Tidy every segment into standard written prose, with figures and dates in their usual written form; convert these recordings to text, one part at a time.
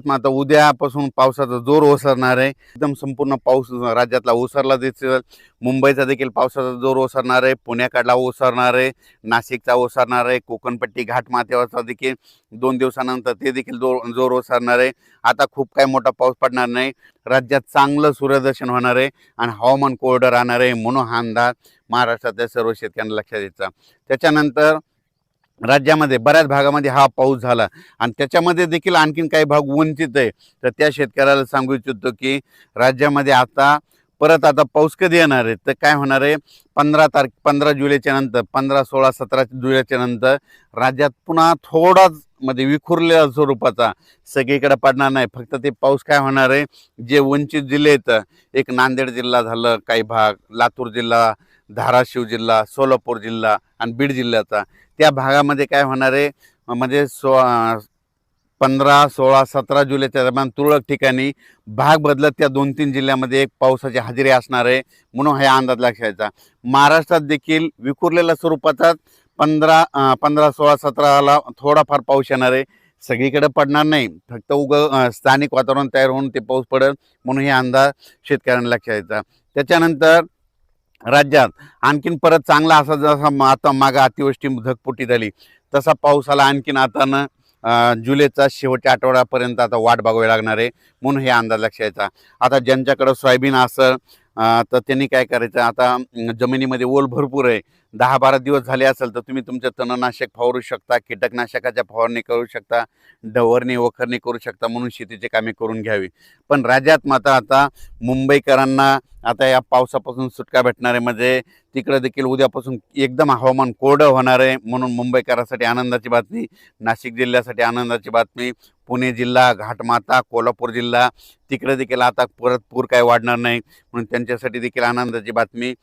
मग आता उद्यापासून पावसाचा जोर ओसरणार आहे। एकदम संपूर्ण पाऊस राज्यातला ओसरला दिसेल। मुंबईचा देखील पावसाचा जोर ओसरणार आहे, पुण्याकडला ओसरणार आहे, नाशिकचा ओसरणार आहे, कोकणपट्टी घाटमाथ्यावरचा देखील 2 दिवसानंतर ते देखील जोर ओसरणार आहे। आता खूप काही मोठा पाऊस पडणार नाही, राज्यात चांगलं सूर्यदर्शन होणार आहे आणि हवामान कोरडं राहणार आहे, म्हणून हा अंदाज महाराष्ट्रातल्या सर्व शेतकऱ्यांना लक्षात द्यायचा। त्याच्यानंतर राज्यामध्ये बऱ्याच भागामध्ये हा पाऊस झाला आणि त्याच्यामध्ये देखील आणखीन काही भाग वंचित आहे, तर त्या शेतकऱ्याला सांगू इच्छितो की राज्यामध्ये आता पाऊस कधी येणार आहे, तर काय होणार आहे 15 जुलैच्या नंतर 15, 16, 17 जुलैच्या नंतर राज्यात पुन्हा थोडाच विखुरलेल्या स्वरूपाचा सगळीकडे पडणार नाही। फक्त ते पाऊस काय होणार आहे, जे वंचित जिल्हे आहेत, एक नांदेड जिल्हा झालं, काही भाग लातूर जिल्हा, धाराशिव जिल्हा, सोलापूर जिल्हा आणि बीड जिल्ह्याचा, त्या भागामध्ये काय होणार आहे 15, 16, 17 जुलैच्या दरम्यान तुरळक ठिकाणी भाग बदलत त्या 2-3 जिल्ह्यामध्ये एक पावसाची हजेरी असणार आहे, म्हणून हा अंदाज लक्षात। महाराष्ट्रात देखील विखुरलेल्या स्वरूपाचा 15, 16, 17ला थोडाफार पाऊस येणार आहे, सगळीकडे पडणार नाही, फक्त स्थानिक वातावरण तयार होऊन ते पाऊस पडेल, म्हणून हे अंदाज शेतकऱ्यांना लक्षात। त्याच्यानंतर राज्यात आणखीन परत चांगला असा जसा आता मागे अतिवृष्टी ढगफुटी झाली तसा पावसाला आणखीन आता जुलैचा शेवटच्या आठवड्यापर्यंत आता वाट बघावी लागणार आहे, म्हणून हे अंदाज लक्षात। आता ज्यांच्याकडे सोयाबीन असेल तर त्यांनी काय करायचं, आता जमिनीमध्ये ओल भरपूर आहे, 10-12 दिवस झाले असेल तर तुम्ही तुमचं तणनाशक फवारू शकता, कीटकनाशकाच्या फवारणी करू शकता, डवरणी वखरणी करू शकता, म्हणून शेतीची कामे करून घ्यावी। पण राज्यात मात्र आता मुंबईकरांना आता या पावसापासून सुटका भेटणार आहे, म्हणजे तिकडे देखील उद्यापासून एकदम हवामान कोरडं होणार आहे, म्हणून मुंबईकरांसाठी आनंदाची बातमी, नाशिक जिल्ह्यासाठी आनंदाची बातमी, पुणे जिल्हा, घाटमाथा, कोल्हापूर जिल्हा तिकडे देखील आता परत पूर काय वाढणार नाही, म्हणून त्यांच्यासाठी देखील आनंदाची बातमी।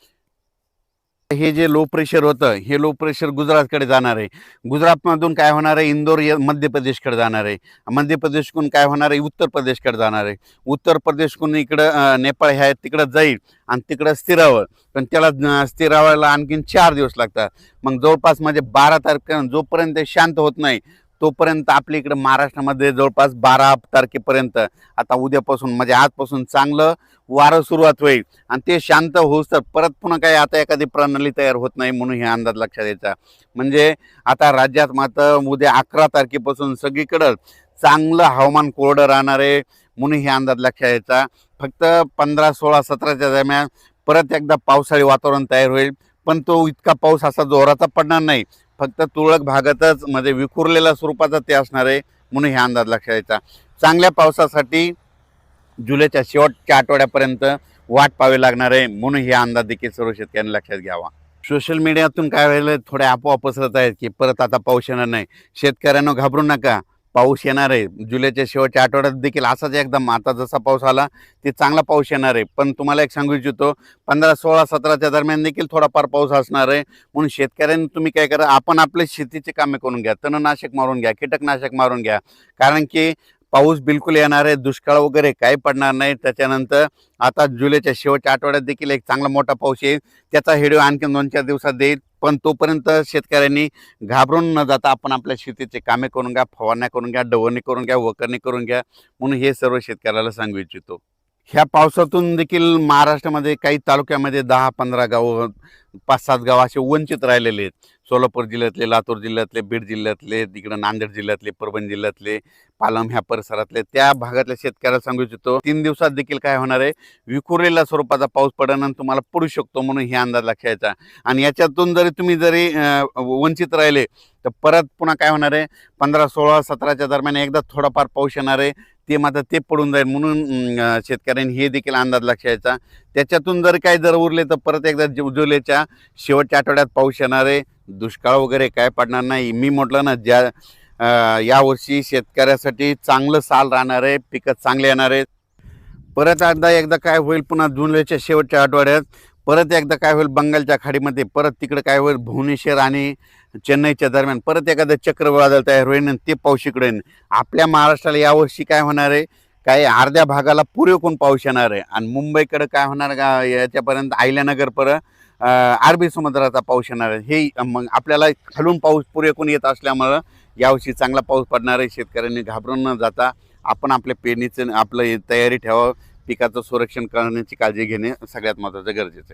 हे जे लो प्रेशर होतं, हे लो प्रेशर गुजरातकडे जाणार आहे, गुजरातमधून काय होणार आहे इंदोर मध्य प्रदेशकडे जाणार आहे, मध्य प्रदेशकडून काय होणार आहे उत्तर प्रदेशकडे जाणार आहे, उत्तर प्रदेशकडून इकडं नेपाळ ह्या तिकडं जाईल आणि तिकडं स्थिरावं, पण त्याला स्थिरावायला आणखीन 4 दिवस लागतात। मग जवळपास 12 तारखेपर्यंत जोपर्यंत शांत होत नाही तोपर्यंत आपल्या इकडे महाराष्ट्रामध्ये जवळपास 12 तारखेपर्यंत आता उद्यापासून आजपासून चांगलं वारं सुरुवात होईल आणि ते शांत होऊस तर परत पुन्हा काही आता एखादी प्रणाली तयार होत नाही, म्हणून हे अंदाज लक्षात द्यायचा। आता राज्यात मात्र उद्या 11 तारखेपासून सगळीकडे चांगलं हवामान कोरडं राहणार आहे, म्हणून हे अंदाज लक्षात द्यायचा। फक्त 15, 16, 17च्या दरम्यान परत एकदा पावसाळी वातावरण तयार होईल, पण तो इतका पाऊस असा जोराचा पडणार नाही, फक्त तुरळक भागातच विखुरलेल्या स्वरूपाचा ते असणार आहे, म्हणून हे अंदाज लक्षात द्यायचा। चांगल्या पावसासाठी जुलैच्या शेवटच्या आठवड्यापर्यंत वाट पाहावी लागणार आहे, म्हणून हे अंदाज देखील सर्व शेतकऱ्यांनी लक्षात घ्यावा। सोशल मीडियातून काय व्हायला थोडे अफवा पसरत आहेत की परत आता पाऊस येणार नाही, शेतकऱ्यांना घाबरू नका, पाऊस येणार आहे। जुलैच्या शेवटच्या आठवड्यात देखील असाच एकदम आता जसा पाऊस आला ते चांगला पाऊस येणार आहे, पण तुम्हाला एक सांगू इच्छितो 15, 16, 17च्या दरम्यान देखील थोडाफार पाऊस असणार आहे, म्हणून शेतकऱ्यांनी तुम्ही काय करा, आपण आपले शेतीचे कामे करून घ्या, तणनाशक मारून घ्या, कीटकनाशक मारून घ्या, कारण की पाऊस बिलकुल येणार आहे, दुष्काळ वगैरे काही पडणार नाही। त्याच्यानंतर आता जुलैच्या शेवटच्या आठवड्यात देखील एक चांगला मोठा पाऊस येईल, त्याचा व्हिडिओ आणखी 2-4 दिवसात देईल, पण तोपर्यंत शेतकऱ्यांनी घाबरून न जाता आपण आपल्या शेतीचे कामे करून घ्या, फवारण्या करून घ्या, डवरणी करून घ्या, वखरणी करून घ्या, म्हणून हे सर्व शेतकऱ्याला सांगू इच्छितो। ह्या पावसातून देखील महाराष्ट्रामध्ये काही तालुक्यामध्ये 10-15 गाव, 5-7 गाव असे वंचित राहिलेले आहेत, सोलापूर जिल्ह्यातले, लातूर जिल्ह्यातले, बीड जिल्ह्यातले, तिकडे नांदेड जिल्ह्यातले, परभणी जिल्ह्यातले, पालम ह्या परिसरातले, त्या भागातल्या शेतकऱ्याला सांगू इच्छितो 3 दिवसात देखील काय होणार आहे विखुरलेल्या स्वरूपाचा पाऊस पडणं तुम्हाला पडू शकतो, म्हणून हे अंदाज लक्षात घ्यायचा। आणि याच्यातून तुम्ही वंचित राहिले तर परत पुन्हा काय होणार आहे 15, 16, 17च्या दरम्यान एकदा थोडाफार पाऊस येणार आहे, ते मात्र ते पडून जाईल, म्हणून शेतकऱ्यांनी हे देखील अंदाज लक्षात घ्यायचा। त्याच्यातून जर उरले तर परत एकदा जुलैच्या शेवटच्या आठवड्यात पाऊस येणार आहे, दुष्काळ वगैरे काय पडणार नाही। मी म्हटलं ना यावर्षी शेतकऱ्यासाठी चांगलं साल राहणार आहे, पिकं चांगले येणार आहेत। परत एकदा काय होईल पुन्हा जुलैच्या शेवटच्या आठवड्यात परत एकदा काय होईल बंगालच्या खाडीमध्ये परत तिकडे काय होईल भुवनेश्वर आणि चेन्नईच्या दरम्यान परत एखादं चक्रवादळ तयार होईल आणि ते पाऊस इकडे येईल। आपल्या महाराष्ट्राला यावर्षी काय होणार आहे, काही अर्ध्या भागाला पुरेपूर पाऊस येणार आहे आणि मुंबईकडे काय होणार याच्यापर्यंत अहिल्यानगरपर्यंत अरबी समुद्राचा पाऊस येणार आहे। हे मग आपल्याला खालून पाऊस पुरेपूर येत असल्यामुळं यावर्षी चांगला पाऊस पडणार आहे। शेतकऱ्यांनी घाबरून न जाता आपण आपल्या पेरणीचं आपलं हे तयारी ठेवावं. पिकाचं संरक्षण करण्याची काळजी घेणे सगळ्यात महत्त्वाचं गरजेचं आहे.